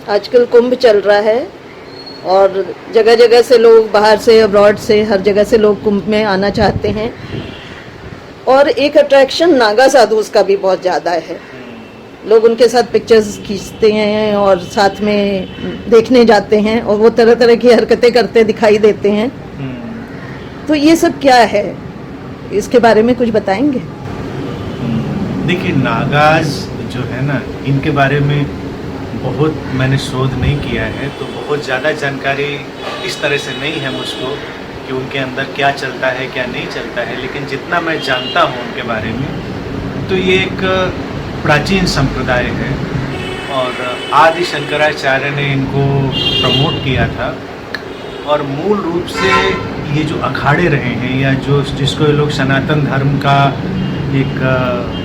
आजकल कुंभ चल रहा है और जगह जगह से लोग, बाहर से, अब्रॉड से, हर जगह से लोग कुंभ में आना चाहते हैं। और एक अट्रैक्शन नागा साधुस का भी बहुत ज़्यादा है। लोग उनके साथ पिक्चर्स खींचते हैं और साथ में देखने जाते हैं और वो तरह तरह की हरकतें करते दिखाई देते हैं। तो ये सब क्या है, इसके बारे में कुछ बताएंगे? देखिए, नागाज जो है ना, इनके बारे में बहुत मैंने शोध नहीं किया है, तो बहुत ज़्यादा जानकारी इस तरह से नहीं है मुझको कि उनके अंदर क्या चलता है क्या नहीं चलता है। लेकिन जितना मैं जानता हूँ उनके बारे में, तो ये एक प्राचीन संप्रदाय है और आदि शंकराचार्य ने इनको प्रमोट किया था। और मूल रूप से ये जो अखाड़े रहे हैं, या जो जिसको ये लोग सनातन धर्म का एक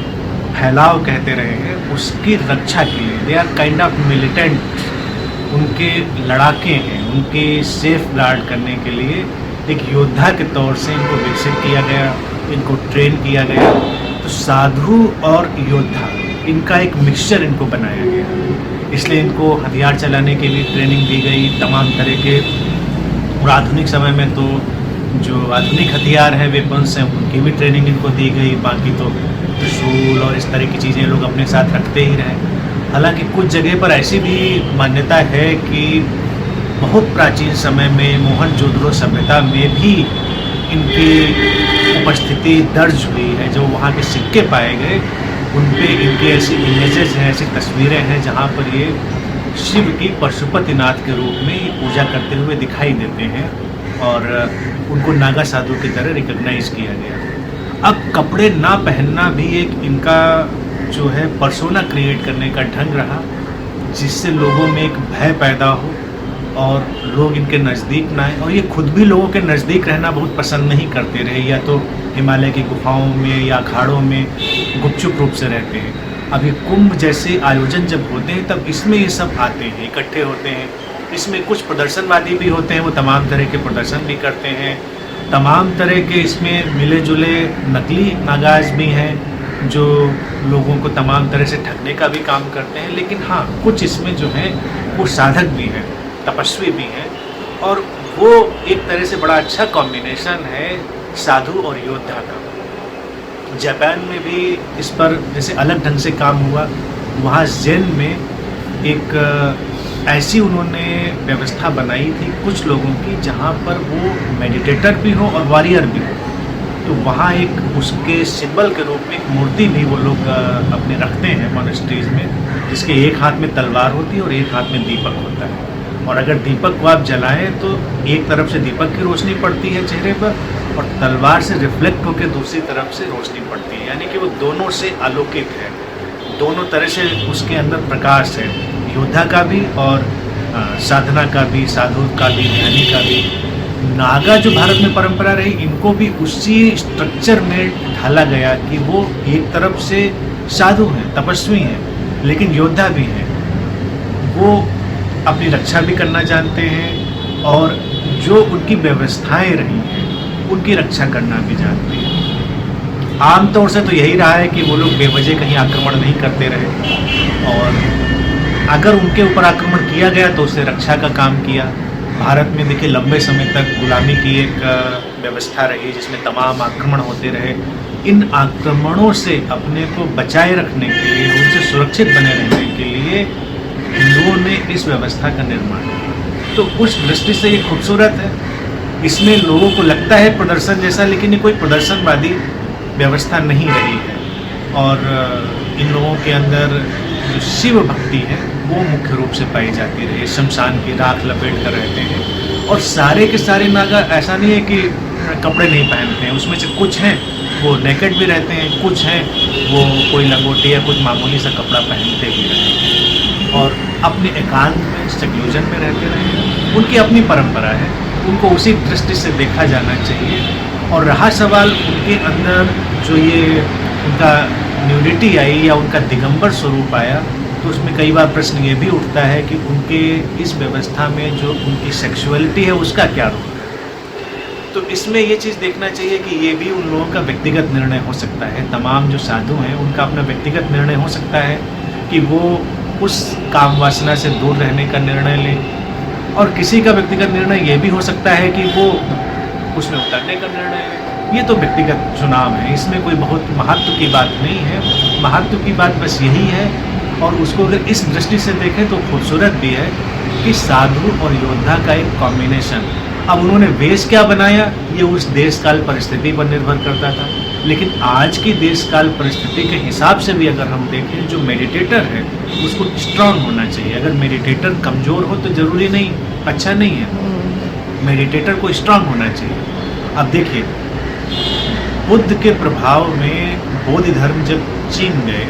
फैलाव कहते रहे हैं, उसकी रक्षा के लिए they are kind of militant. उनके लड़ाके हैं, उनके सेफ गार्ड करने के लिए एक योद्धा के तौर से इनको विकसित किया गया, इनको ट्रेन किया गया। तो साधु और योद्धा, इनका एक मिक्सचर इनको बनाया गया। इसलिए इनको हथियार चलाने के लिए ट्रेनिंग दी गई, तमाम तरह के। और आधुनिक समय में तो जो आधुनिक हथियार हैं, वेपन्स हैं, उनकी भी ट्रेनिंग इनको दी गई। बाकी तो त्रिशूल और इस तरह की चीज़ें लोग अपने साथ रखते ही रहे। हालांकि कुछ जगह पर ऐसी भी मान्यता है कि बहुत प्राचीन समय में मोहनजोदड़ो सभ्यता में भी इनकी उपस्थिति दर्ज हुई है। जो वहाँ के सिक्के पाए गए, उन पे इनकी ऐसी इमेजेस हैं, ऐसी तस्वीरें हैं जहाँ पर ये शिव की पशुपतिनाथ के रूप में पूजा करते हुए दिखाई देते हैं और उनको नागा साधु की तरह रिकॉग्नाइज किया गया। अब कपड़े ना पहनना भी एक इनका जो है पर्सोना क्रिएट करने का ढंग रहा, जिससे लोगों में एक भय पैदा हो और लोग इनके नज़दीक ना आए। और ये खुद भी लोगों के नज़दीक रहना बहुत पसंद नहीं करते रहे, या तो हिमालय की गुफाओं में या अखाड़ों में गुपचुप रूप से रहते हैं। अभी कुंभ जैसे आयोजन जब होते हैं, तब इसमें ये सब आते हैं, इकट्ठे होते हैं। इसमें कुछ प्रदर्शनवादी भी होते हैं, वो तमाम तरह के प्रदर्शन भी करते हैं। तमाम तरह के इसमें मिले जुले नकली नागाज भी हैं जो लोगों को तमाम तरह से ठगने का भी काम करते हैं। लेकिन हाँ, कुछ इसमें जो हैं वो साधक भी हैं, तपस्वी भी हैं, और वो एक तरह से बड़ा अच्छा कॉम्बिनेशन है साधु और योद्धा का। जापान में भी इस पर जैसे अलग ढंग से काम हुआ। वहाँ ज़ेन में एक ऐसी उन्होंने व्यवस्था बनाई थी कुछ लोगों की, जहाँ पर वो मेडिटेटर भी हो और वॉरियर भी हो। तो वहाँ एक उसके सिंबल के रूप में एक मूर्ति भी वो लोग अपने रखते हैं मॉनेस्ट्रीज में, जिसके एक हाथ में तलवार होती है और एक हाथ में दीपक होता है। और अगर दीपक को आप जलाएं तो एक तरफ से दीपक की रोशनी पड़ती है चेहरे पर, और तलवार से रिफ्लेक्ट होकर दूसरी तरफ से रोशनी पड़ती है। यानी कि वो दोनों से आलोकित है, दोनों तरह से उसके अंदर प्रकाश है, योद्धा का भी और साधना का भी, साधु का भी, ज्ञानी का भी। नागा जो भारत में परंपरा रही, इनको भी उसी स्ट्रक्चर में ढाला गया कि वो एक तरफ से साधु हैं, तपस्वी हैं, लेकिन योद्धा भी हैं। वो अपनी रक्षा भी करना जानते हैं और जो उनकी व्यवस्थाएं रही हैं उनकी रक्षा करना भी जानते हैं। आमतौर से तो यही रहा है कि वो लोग बेवजह कहीं आक्रमण नहीं करते रहे, और अगर उनके ऊपर आक्रमण किया गया तो उससे रक्षा का काम किया। भारत में देखिए लंबे समय तक गुलामी की एक व्यवस्था रही, जिसमें तमाम आक्रमण होते रहे। इन आक्रमणों से अपने को बचाए रखने के लिए, उनसे सुरक्षित बने रहने के लिए हिंदुओं ने इस व्यवस्था का निर्माण किया। तो उस दृष्टि से ये खूबसूरत है। इसमें लोगों को लगता है प्रदर्शन जैसा, लेकिन ये कोई प्रदर्शनवादी व्यवस्था नहीं रही है। और इन लोगों के अंदर जो शिव भक्ति है वो मुख्य रूप से पाई जाती रही। शमशान की राख लपेट कर रहते हैं, और सारे के सारे नागा ऐसा नहीं है कि कपड़े नहीं पहनते हैं। उसमें से कुछ हैं वो नेकेड भी रहते हैं, कुछ हैं वो कोई लंगोटी या कुछ मामूली सा कपड़ा पहनते भी रहते हैं, और अपने एकांत में, सेक्लूजन में रहते रहे। उनकी अपनी परंपरा है, उनको उसी दृष्टि से देखा जाना चाहिए। और रहा सवाल उनके अंदर जो ये उनका न्यूडिटी आई या उनका दिगंबर स्वरूप आया, तो उसमें कई बार प्रश्न ये भी उठता है कि उनके इस व्यवस्था में जो उनकी सेक्सुअलिटी है उसका क्या रोल है। तो इसमें ये चीज़ देखना चाहिए कि ये भी उन लोगों का व्यक्तिगत निर्णय हो सकता है। तमाम जो साधु हैं उनका अपना व्यक्तिगत निर्णय हो सकता है कि वो उस काम वासना से दूर रहने का निर्णय लें, और किसी का व्यक्तिगत निर्णय ये भी हो सकता है कि वो उसमें उतरने का निर्णय लें। ये तो व्यक्तिगत चुनाव है, इसमें कोई बहुत महत्व की बात नहीं है। महत्व की बात बस यही है, और उसको अगर इस दृष्टि से देखें तो खूबसूरत भी है कि साधु और योद्धा का एक कॉम्बिनेशन। अब उन्होंने वेश क्या बनाया ये उस देश काल परिस्थिति पर निर्भर करता था, लेकिन आज की देश काल परिस्थिति के हिसाब से भी अगर हम देखें, जो मेडिटेटर है उसको स्ट्रांग होना चाहिए। अगर मेडिटेटर कमज़ोर हो तो ज़रूरी नहीं, अच्छा नहीं है। मेडिटेटर को स्ट्रांग होना चाहिए। अब देखिए, बुद्ध के प्रभाव में बौद्ध धर्म जब चीन गए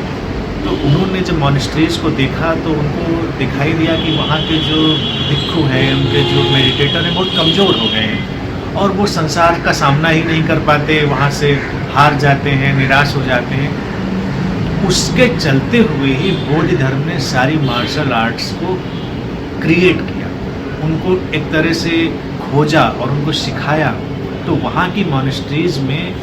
तो उन्होंने जब मॉनेस्ट्रीज को देखा तो उनको दिखाई दिया कि वहाँ के जो भिक्षु हैं, उनके जो मेडिटेटर हैं, बहुत कमज़ोर हो गए हैं और वो संसार का सामना ही नहीं कर पाते, वहाँ से हार जाते हैं, निराश हो जाते हैं। उसके चलते हुए ही बौद्ध धर्म ने सारी मार्शल आर्ट्स को क्रिएट किया, उनको एक तरह से खोजा और उनको सिखाया। तो वहाँ की मॉनेस्ट्रीज में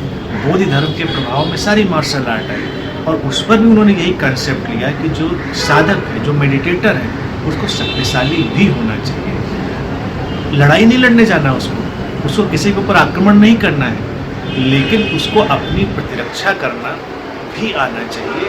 बौद्ध धर्म के प्रभाव में सारी मार्शल आर्ट आई, और उस पर भी उन्होंने यही कंसेप्ट लिया कि जो साधक है, जो मेडिटेटर है, उसको शक्तिशाली भी होना चाहिए। लड़ाई नहीं लड़ने जाना उसको किसी के ऊपर आक्रमण नहीं करना है, लेकिन उसको अपनी प्रतिरक्षा करना भी आना चाहिए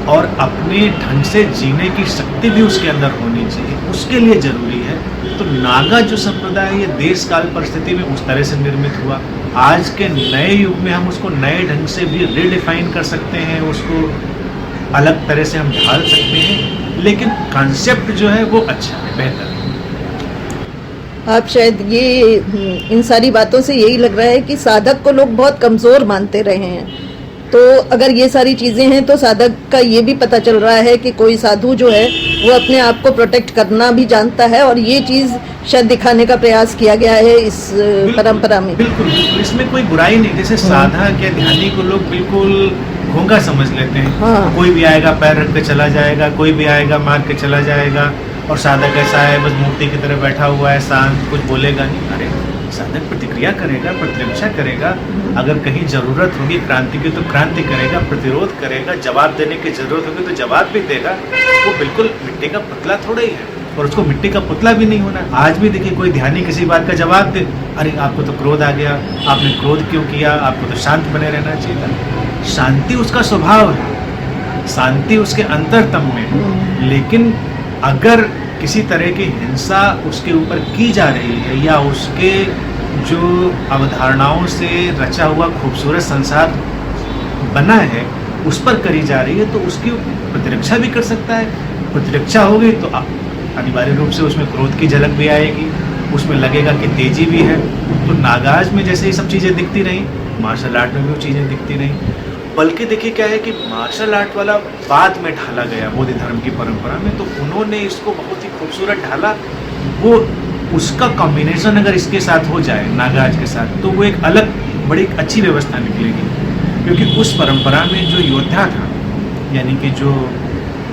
और अपने ढंग से जीने की शक्ति भी उसके अंदर होनी चाहिए। उसके लिए ज़रूरी है। तो नागा जो संप्रदाय है, ये देश काल परिस्थिति में उस तरह से निर्मित हुआ। आज के नए युग में हम उसको नए ढंग से भी रिडिफाइन कर सकते हैं, उसको अलग तरह से हम ढाल सकते हैं, लेकिन कॉन्सेप्ट जो है वो अच्छा है, बेहतर है। आप शायद ये इन सारी बातों से यही लग रहा है कि साधक को लोग बहुत कमज़ोर मानते रहे हैं। तो अगर ये सारी चीज़ें हैं तो साधक का ये भी पता चल रहा है कि कोई साधु जो है वो अपने आप को प्रोटेक्ट करना भी जानता है, और ये चीज़ शायद दिखाने का प्रयास किया गया है इस परंपरा में। बिल्कुल बिल्कुल, इसमें कोई बुराई नहीं। जैसे साधक या ध्यानी को लोग बिल्कुल घोंघा समझ लेते हैं। हाँ। कोई भी आएगा पैर रख के चला जाएगा, कोई भी आएगा मार के चला जाएगा, और साधक ऐसा है बस मूर्ति की तरह बैठा हुआ है, शांत, कुछ बोलेगा नहीं। अरे साधक प्रतिक्रिया करेगा, प्रतिरक्षा करेगा, अगर कहीं ज़रूरत होगी क्रांति की तो क्रांति करेगा, प्रतिरोध करेगा, जवाब देने की ज़रूरत होगी तो जवाब भी देगा। वो बिल्कुल मिट्टी का पुतला थोड़ा ही है, और उसको मिट्टी का पुतला भी नहीं होना। आज भी देखिए, कोई ध्यानी किसी बात का जवाब दे, अरे आपको तो क्रोध आ गया, आपने क्रोध क्यों किया, आपको तो शांत बने रहना चाहिए था। शांति उसका स्वभाव है, शांति उसके अंतरतम में है। लेकिन अगर किसी तरह की हिंसा उसके ऊपर की जा रही है, या उसके जो अवधारणाओं से रचा हुआ खूबसूरत संसार बना है उस पर करी जा रही है, तो उसकी प्रतिरक्षा भी कर सकता है। प्रतिरक्षा होगी तो अनिवार्य रूप से उसमें क्रोध की झलक भी आएगी, उसमें लगेगा कि तेजी भी है। तो नागाज में जैसे ये सब चीज़ें दिखती रहीं, मार्शल आर्ट में भी वो चीज़ें दिखती रहीं। बल्कि देखिए क्या है कि मार्शल आर्ट वाला बाद में ढाला गया बौद्ध धर्म की परंपरा में, तो उन्होंने इसको बहुत ही खूबसूरत ढाला। वो उसका कॉम्बिनेशन अगर इसके साथ हो जाए, नागाज के साथ, तो वो एक अलग बड़ी अच्छी व्यवस्था निकलेगी। क्योंकि उस परंपरा में जो योद्धा था, यानी कि जो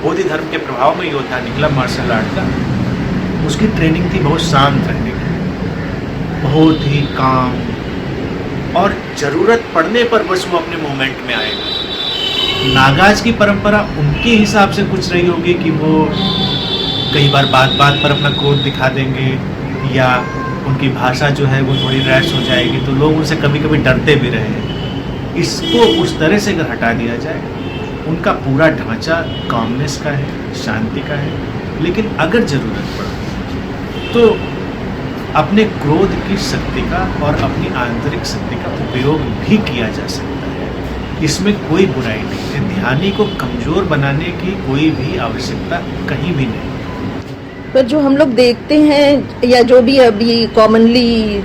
बौद्ध धर्म के प्रभाव में योद्धा निकला मार्शल आर्ट का, उसकी ट्रेनिंग थी बहुत शांत रहने की, बहुत ही काम, और ज़रूरत पड़ने पर बस वो अपने मोमेंट में आएगा। नागाज की परंपरा उनके हिसाब से कुछ रही होगी कि वो कई बार बात बात पर अपना क्रोध दिखा देंगे, या उनकी भाषा जो है वो थोड़ी रैश हो जाएगी, तो लोग उनसे कभी कभी डरते भी रहे हैं। इसको उस तरह से अगर हटा दिया जाए, उनका पूरा ढांचा कामनेस का है, शांति का है। लेकिन अगर ज़रूरत पड़े तो अपने क्रोध की शक्ति का और अपनी आंतरिक शक्ति का उपयोग भी किया जा सकता है। इसमें कोई बुराई नहीं है। ध्यानी को कमज़ोर बनाने की कोई भी आवश्यकता कहीं भी नहीं। पर जो हम लोग देखते हैं, या जो भी अभी कॉमनली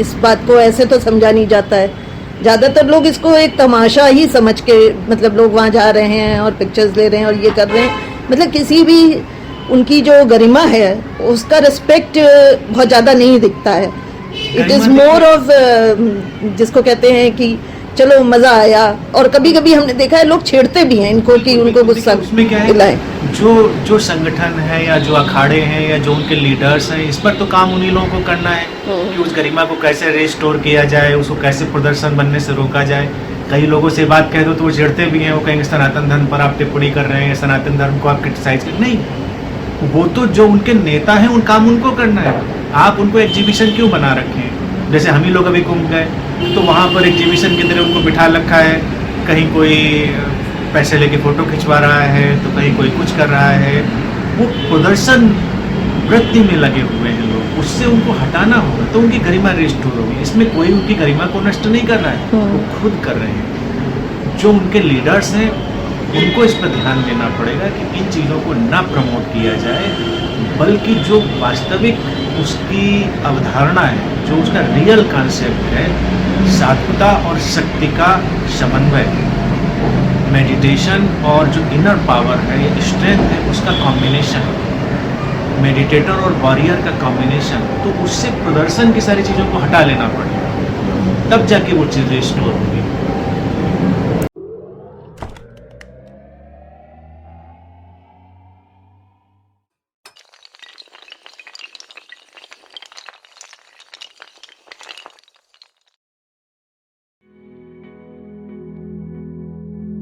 इस बात को ऐसे तो समझा नहीं जाता है, ज़्यादातर लोग इसको एक तमाशा ही समझ के, मतलब लोग वहाँ जा रहे हैं और पिक्चर्स ले रहे हैं और ये कर रहे हैं, मतलब किसी भी उनकी जो गरिमा है उसका रिस्पेक्ट बहुत ज़्यादा नहीं दिखता है। इट इज़ मोर ऑफ, जिसको कहते हैं कि चलो मज़ा आया, और कभी कभी हमने देखा है लोग छेड़ते भी हैं इनको कि उनको गुस्सा दिलाएं। जो संगठन है या जो अखाड़े हैं या जो उनके लीडर्स हैं, इस पर तो काम उन्हीं लोगों को करना है कि उस गरिमा को कैसे रिस्टोर किया जाए, उसको कैसे प्रदर्शन बनने से रोका जाए। कई लोगों से बात कह दो तो वो चिढ़ते भी हैं, वो कहेंगे सनातन धर्म पर आप टिप्पणी कर रहे हैं, सनातन धर्म को आप क्रिटिसाइज कर नहीं, वो तो जो उनके नेता हैं उन काम उनको करना है। आप उनको एग्जीबिशन क्यों बना रखे हैं? जैसे हम ही लोग अभी कुंभ गए तो वहाँ पर एग्जीबिशन की तरह उनको बिठा रखा है, कहीं कोई पैसे लेके फ़ोटो खिंचवा रहा है तो कहीं कोई कुछ कर रहा है। वो प्रदर्शन वृत्ति में लगे हुए हैं लोग, उससे उनको हटाना होगा तो उनकी गरिमा रिस्टोर होगी। इसमें कोई उनकी गरिमा को नष्ट नहीं कर रहा है, वो खुद कर रहे हैं। जो उनके लीडर्स हैं उनको इस पर ध्यान देना पड़ेगा कि इन चीज़ों को ना प्रमोट किया जाए, बल्कि जो वास्तविक उसकी अवधारणा है, जो उसका रियल कॉन्सेप्ट है, सात्विकता और शक्ति का समन्वय, मेडिटेशन और जो इनर पावर है, स्ट्रेंथ है, उसका कॉम्बिनेशन, मेडिटेटर और वॉरियर का कॉम्बिनेशन, तो उससे प्रदर्शन की सारी चीज़ों को हटा लेना पड़ेगा, तब जाके वो चीज़ रिस्टोर होगी।